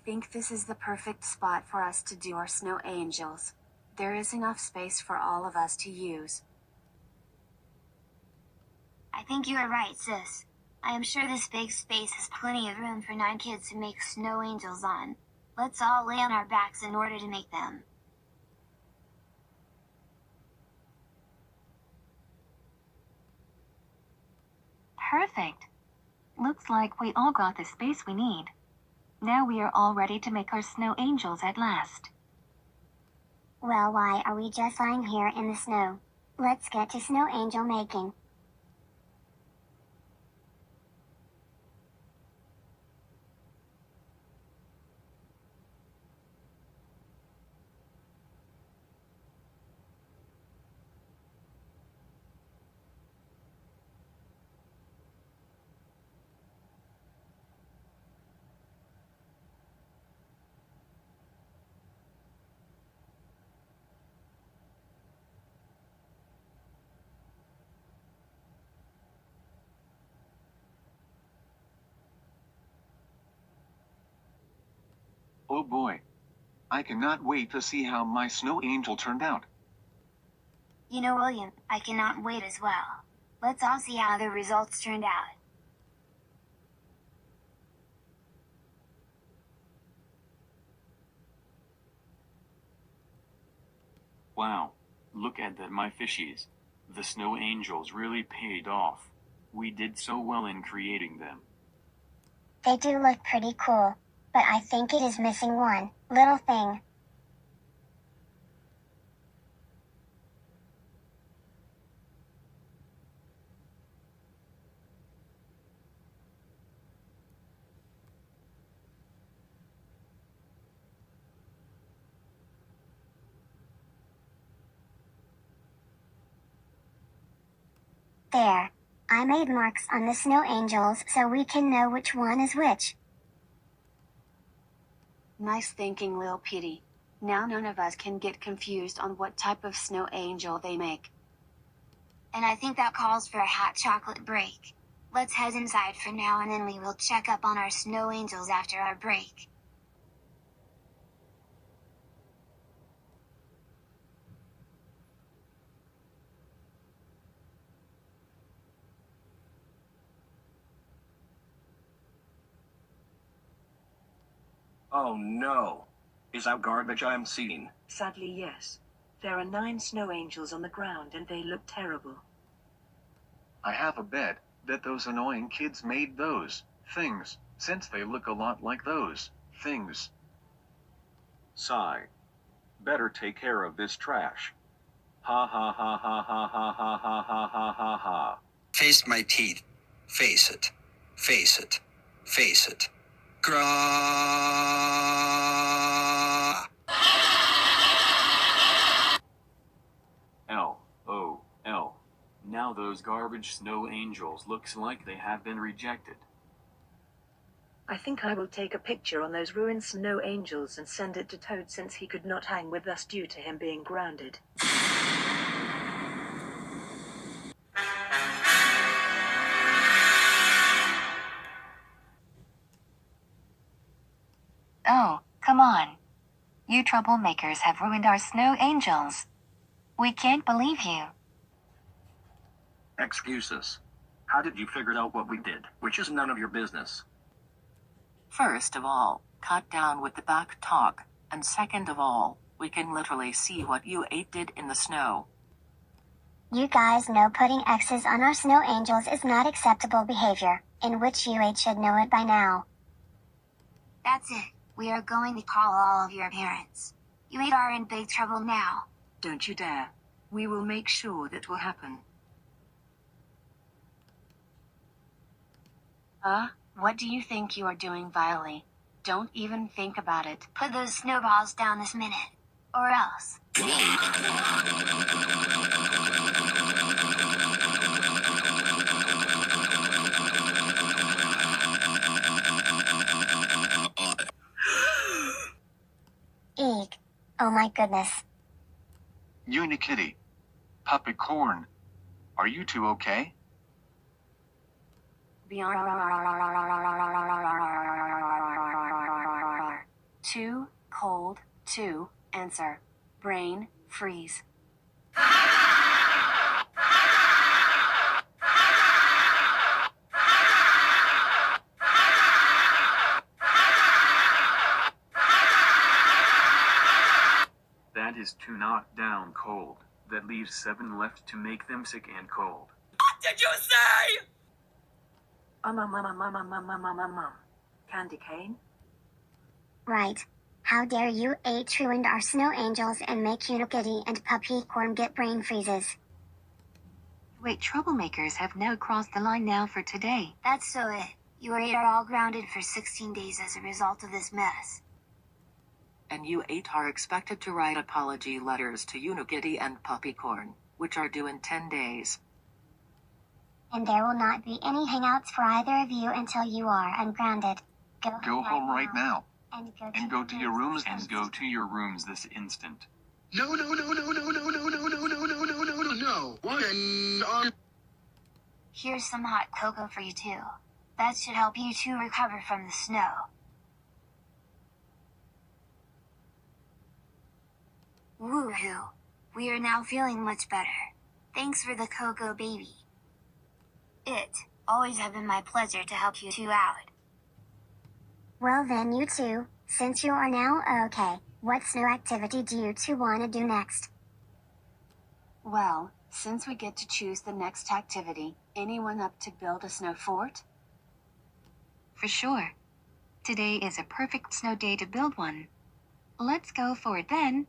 think this is the perfect spot for us to do our snow angels. There is enough space for all of us to use. I think you are right, sis. I am sure this big space has plenty of room for 9 kids to make snow angels on. Let's all lay on our backs in order to make them. Perfect. Looks like we all got the space we need. Now we are all ready to make our snow angels at last. Well, why are we just lying here in the snow? Let's get to snow angel making. Oh boy. I cannot wait to see how my snow angel turned out. You know, William, I cannot wait as well. Let's all see how the results turned out. Wow, look at that, my fishies. The snow angels really paid off. We did so well in creating them. They do look pretty cool, but I think it is missing one little thing. There. I made marks on the snow angels so we can know which one is which. Nice thinking, Lil Petey. Now none of us can get confused on what type of snow angel they make. And I think that calls for a hot chocolate break. Let's head inside for now and then we will check up on our snow angels after our break. Oh no. Is that garbage I'm seeing? Sadly, yes. There are 9 snow angels on the ground and they look terrible. I have a bet that those annoying kids made those things, since they look a lot like those things. Sigh. Better take care of this trash. Ha ha ha ha ha ha ha ha ha ha ha ha. Face my teeth. Face it. Face it. Face it. Gra. LOL. Now those garbage snow angels looks like they have been rejected. I think I will take a picture on those ruined snow angels and send it to Toad since he could not hang with us due to him being grounded. Oh, come on. You troublemakers have ruined our snow angels. We can't believe you. Excuses. How did you figure out what we did? Which is none of your business. First of all, cut down with the back talk, and second of all, we can literally see what you 8 did in the snow. You guys know putting X's on our snow angels is not acceptable behavior, in which you 8 should know it by now. That's it. We are going to call all of your parents. You 8 are in big trouble now. Don't you dare. We will make sure that will happen. What do you think you are doing, Viley? Don't even think about it. Put those snowballs down this minute. Or else. Eek. Oh my goodness. Unikitty. Puppet Corn. Are you two okay? Too cold to answer. Brain freeze. That is 2 knocked down cold. That leaves 7 left to make them sick and cold. Candy cane? Right. How dare you 8 ruined our snow angels and make Unikitty and Puppy Corn get brain freezes. Wait, troublemakers have now crossed the line now for today. That's so it. You 8 are all grounded for 16 days as a result of this mess. And you 8 are expected to write apology letters to Unikitty and Puppycorn, which are due in 10 days. And there will not be any hangouts for either of you until you are ungrounded. Go home right now. And go to your rooms And go to your rooms this instant. No. Here's some hot cocoa for you too. That should help you two recover from the snow. Woohoo! We are now feeling much better. Thanks for the cocoa, baby. It always have been my pleasure to help you two out. Well then, you two, since you are now okay, what snow activity do you two want to do next? Well, since we get to choose the next activity, anyone up to build a snow fort? For sure. Today is a perfect snow day to build one. Let's go for it then.